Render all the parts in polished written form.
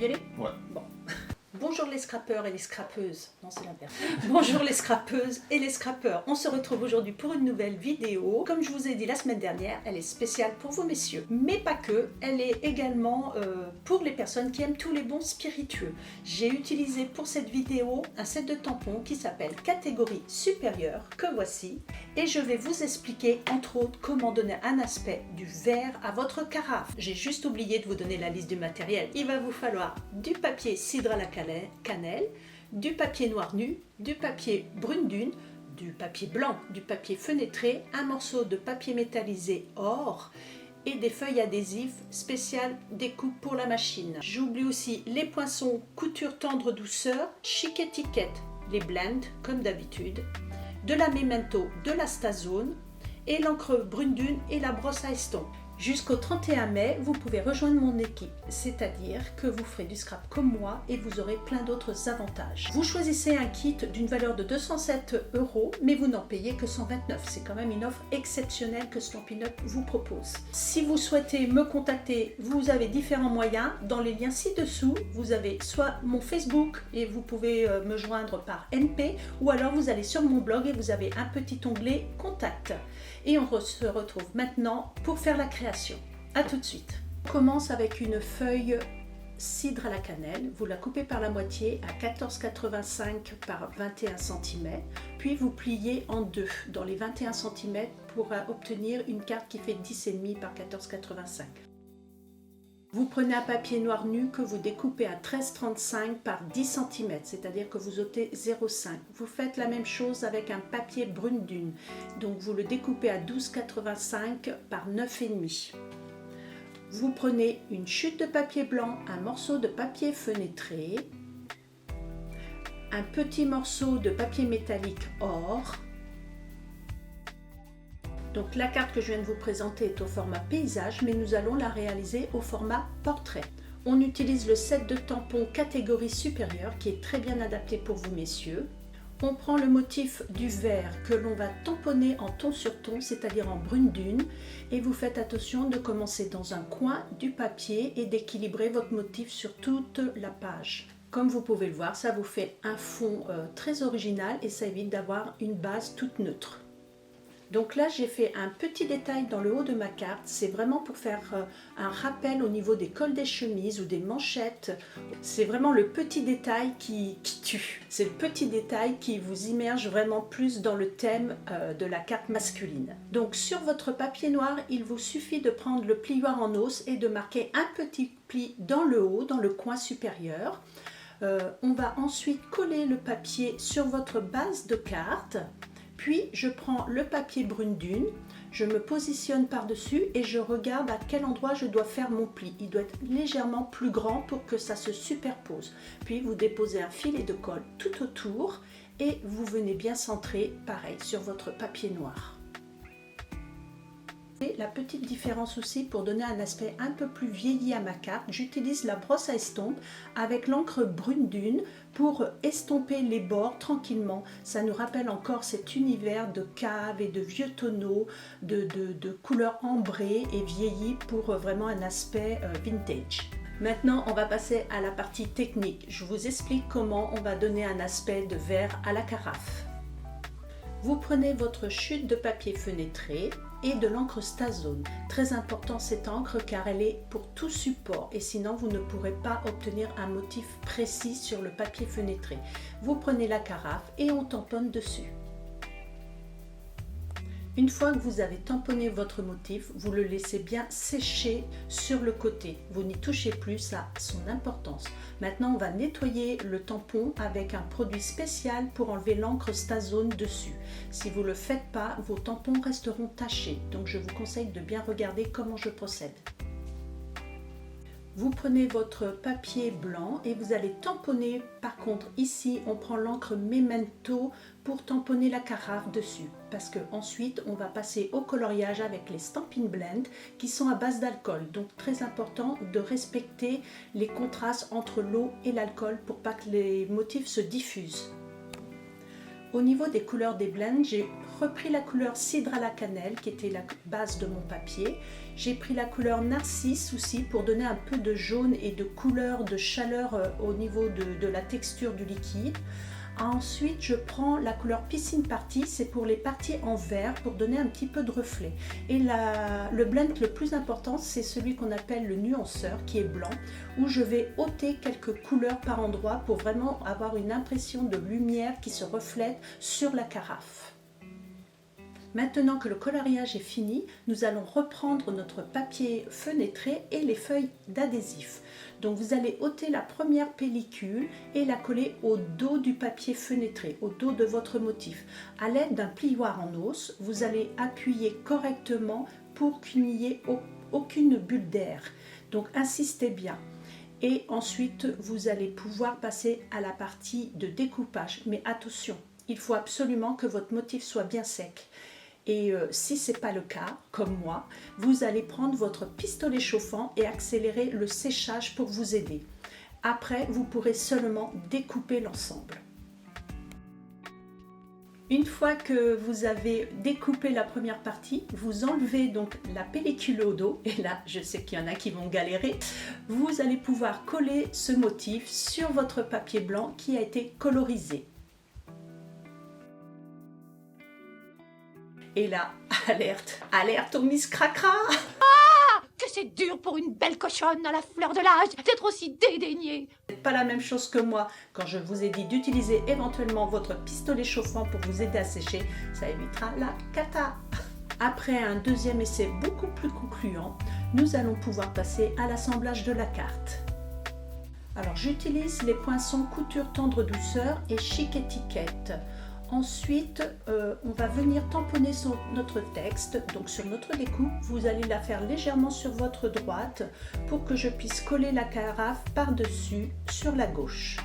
y aller? Ouais. Bon. Bonjour les scrappeurs et les scrappeuses. Non, c'est l'inverse. Bonjour les scrappeuses et les scrappeurs. On se retrouve aujourd'hui pour une nouvelle vidéo. Comme je vous ai dit la semaine dernière, elle est spéciale pour vous messieurs. Mais pas que, elle est également pour les personnes qui aiment tous les bons spiritueux. J'ai utilisé pour cette vidéo un set de tampons qui s'appelle catégorie supérieure, que voici. Et je vais vous expliquer entre autres comment donner un aspect du verre à votre carafe. J'ai juste oublié de vous donner la liste du matériel. Il va vous falloir du papier cidre à la cannelle, du papier noir nu, du papier brune dune, du papier blanc, du papier fenêtré, un morceau de papier métallisé or et des feuilles adhésives spéciales découpe pour la machine. J'oublie aussi les poinçons couture tendre douceur, chic étiquette, les blends comme d'habitude, de la Memento, de la Stazone et l'encre brune dune et la brosse à estompe. Jusqu'au 31 mai, vous pouvez rejoindre mon équipe, c'est-à-dire que vous ferez du scrap comme moi et vous aurez plein d'autres avantages. Vous choisissez un kit d'une valeur de 207 €, mais vous n'en payez que 129. C'est quand même une offre exceptionnelle que Stampin' Up vous propose. Si vous souhaitez me contacter, vous avez différents moyens. Dans les liens ci-dessous, vous avez soit mon Facebook et vous pouvez me joindre par MP, ou alors vous allez sur mon blog et vous avez un petit onglet Contact. Et on se retrouve maintenant pour faire la création. A tout de suite. On commence avec une feuille cidre à la cannelle. Vous la coupez par la moitié à 14,85 par 21 cm. Puis vous pliez en deux dans les 21 cm pour obtenir une carte qui fait 10,5 par 14,85. Vous prenez un papier noir nu que vous découpez à 13,35 par 10 cm, c'est-à-dire que vous ôtez 0,5. Vous faites la même chose avec un papier brune dune, donc vous le découpez à 12,85 par 9,5. Vous prenez une chute de papier blanc, un morceau de papier fenêtré, un petit morceau de papier métallique or. Donc la carte que je viens de vous présenter est au format paysage, mais nous allons la réaliser au format portrait. On utilise le set de tampons catégorie supérieure qui est très bien adapté pour vous messieurs. On prend le motif du verre que l'on va tamponner en ton sur ton, c'est-à-dire en brune dune, et vous faites attention de commencer dans un coin du papier et d'équilibrer votre motif sur toute la page. Comme vous pouvez le voir, ça vous fait un fond très original et ça évite d'avoir une base toute neutre. Donc là, j'ai fait un petit détail dans le haut de ma carte. C'est vraiment pour faire un rappel au niveau des cols des chemises ou des manchettes. C'est vraiment le petit détail qui tue. C'est le petit détail qui vous immerge vraiment plus dans le thème de la carte masculine. Donc sur votre papier noir, il vous suffit de prendre le plioir en os et de marquer un petit pli dans le haut, dans le coin supérieur. On va ensuite coller le papier sur votre base de carte. Puis je prends le papier brune dune, je me positionne par-dessus et je regarde à quel endroit je dois faire mon pli. Il doit être légèrement plus grand pour que ça se superpose. Puis vous déposez un filet de colle tout autour et vous venez bien centrer, pareil, sur votre papier noir. Et la petite différence aussi pour donner un aspect un peu plus vieilli à ma carte, j'utilise la brosse à estompe avec l'encre brune dune pour estomper les bords tranquillement. Ça nous rappelle encore cet univers de cave et de vieux tonneaux, de couleurs ambrées et vieillies pour vraiment un aspect vintage. Maintenant, on va passer à la partie technique. Je vous explique comment on va donner un aspect de verre à la carafe. Vous prenez votre chute de papier fenêtré et de l'encre Stazone. Très important cette encre car elle est pour tout support et sinon vous ne pourrez pas obtenir un motif précis sur le papier fenêtré. Vous prenez la carafe et on tamponne dessus. Une fois que vous avez tamponné votre motif, vous le laissez bien sécher sur le côté. Vous n'y touchez plus, ça a son importance. Maintenant, on va nettoyer le tampon avec un produit spécial pour enlever l'encre Stazone dessus. Si vous ne le faites pas, vos tampons resteront tachés. Donc, je vous conseille de bien regarder comment je procède. Vous prenez votre papier blanc et vous allez tamponner. Par contre, ici, on prend l'encre Memento pour tamponner la carafe dessus. Parce que ensuite, on va passer au coloriage avec les Stampin' Blend qui sont à base d'alcool. Donc, très important de respecter les contrastes entre l'eau et l'alcool pour pas que les motifs se diffusent. Au niveau des couleurs des blends, j'ai repris la couleur cidre à la cannelle qui était la base de mon papier. J'ai pris la couleur narcisse aussi pour donner un peu de jaune et de couleur, de chaleur au niveau de la texture du liquide. Ensuite, je prends la couleur Piscine Party, c'est pour les parties en vert pour donner un petit peu de reflet. Et le blend le plus important, c'est celui qu'on appelle le nuanceur qui est blanc, où je vais ôter quelques couleurs par endroit pour vraiment avoir une impression de lumière qui se reflète sur la carafe. Maintenant que le coloriage est fini, nous allons reprendre notre papier fenêtré et les feuilles d'adhésif. Donc vous allez ôter la première pellicule et la coller au dos du papier fenêtré, au dos de votre motif. À l'aide d'un plioir en os, vous allez appuyer correctement pour qu'il n'y ait aucune bulle d'air. Donc insistez bien. Et ensuite, vous allez pouvoir passer à la partie de découpage. Mais attention, il faut absolument que votre motif soit bien sec. Et si ce n'est pas le cas, comme moi, vous allez prendre votre pistolet chauffant et accélérer le séchage pour vous aider. Après, vous pourrez seulement découper l'ensemble. Une fois que vous avez découpé la première partie, vous enlevez donc la pellicule au dos, et là je sais qu'il y en a qui vont galérer, vous allez pouvoir coller ce motif sur votre papier blanc qui a été colorisé. Et là, alerte, alerte aux Miss Cracra! Que c'est dur pour une belle cochonne à la fleur de l'âge d'être aussi dédaignée. C'est pas la même chose que moi. Quand je vous ai dit d'utiliser éventuellement votre pistolet chauffant pour vous aider à sécher, ça évitera la cata. Après un deuxième essai beaucoup plus concluant, nous allons pouvoir passer à l'assemblage de la carte. Alors j'utilise les poinçons couture tendre douceur et chic étiquette. Ensuite, on va venir tamponner sur notre texte, donc sur notre découpe, vous allez la faire légèrement sur votre droite pour que je puisse coller la carafe par-dessus sur la gauche.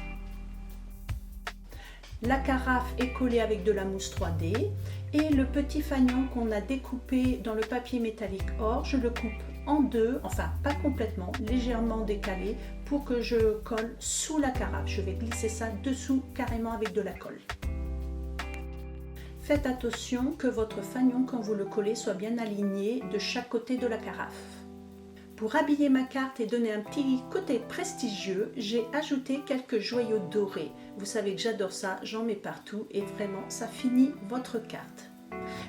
La carafe est collée avec de la mousse 3D et le petit fanion qu'on a découpé dans le papier métallique or, je le coupe en deux, enfin pas complètement, légèrement décalé pour que je colle sous la carafe. Je vais glisser ça dessous carrément avec de la colle. Faites attention que votre fanion, quand vous le collez, soit bien aligné de chaque côté de la carafe. Pour habiller ma carte et donner un petit côté prestigieux, j'ai ajouté quelques joyaux dorés. Vous savez que j'adore ça, j'en mets partout et vraiment ça finit votre carte.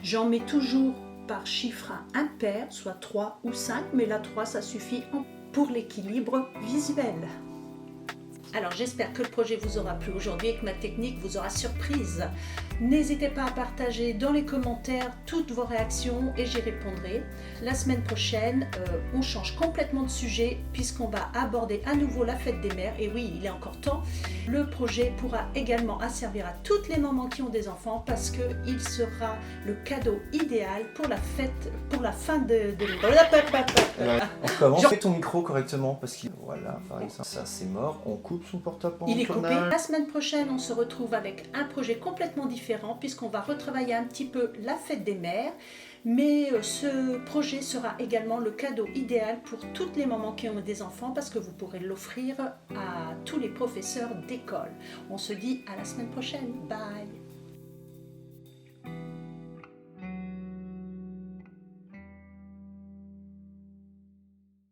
J'en mets toujours par chiffre impair, soit 3 ou 5, mais la 3 ça suffit pour l'équilibre visuel. Alors j'espère que le projet vous aura plu aujourd'hui et que ma technique vous aura surprise. N'hésitez pas à partager dans les commentaires toutes vos réactions et j'y répondrai. La semaine prochaine, on change complètement de sujet puisqu'on va aborder à nouveau la fête des mères. Et oui, il est encore temps. Le projet pourra également servir à toutes les mamans qui ont des enfants parce qu'il sera le cadeau idéal pour la fête, pour la fin de... Comment fais ton micro correctement parce que voilà, par exemple, ça c'est mort, on coupe son portable pendant Il est le coupé. tournage. La semaine prochaine, on se retrouve avec un projet complètement différent puisqu'on va retravailler un petit peu la fête des mères. Mais ce projet sera également le cadeau idéal pour toutes les mamans qui ont des enfants parce que vous pourrez l'offrir à tous les professeurs d'école. On se dit à la semaine prochaine. Bye!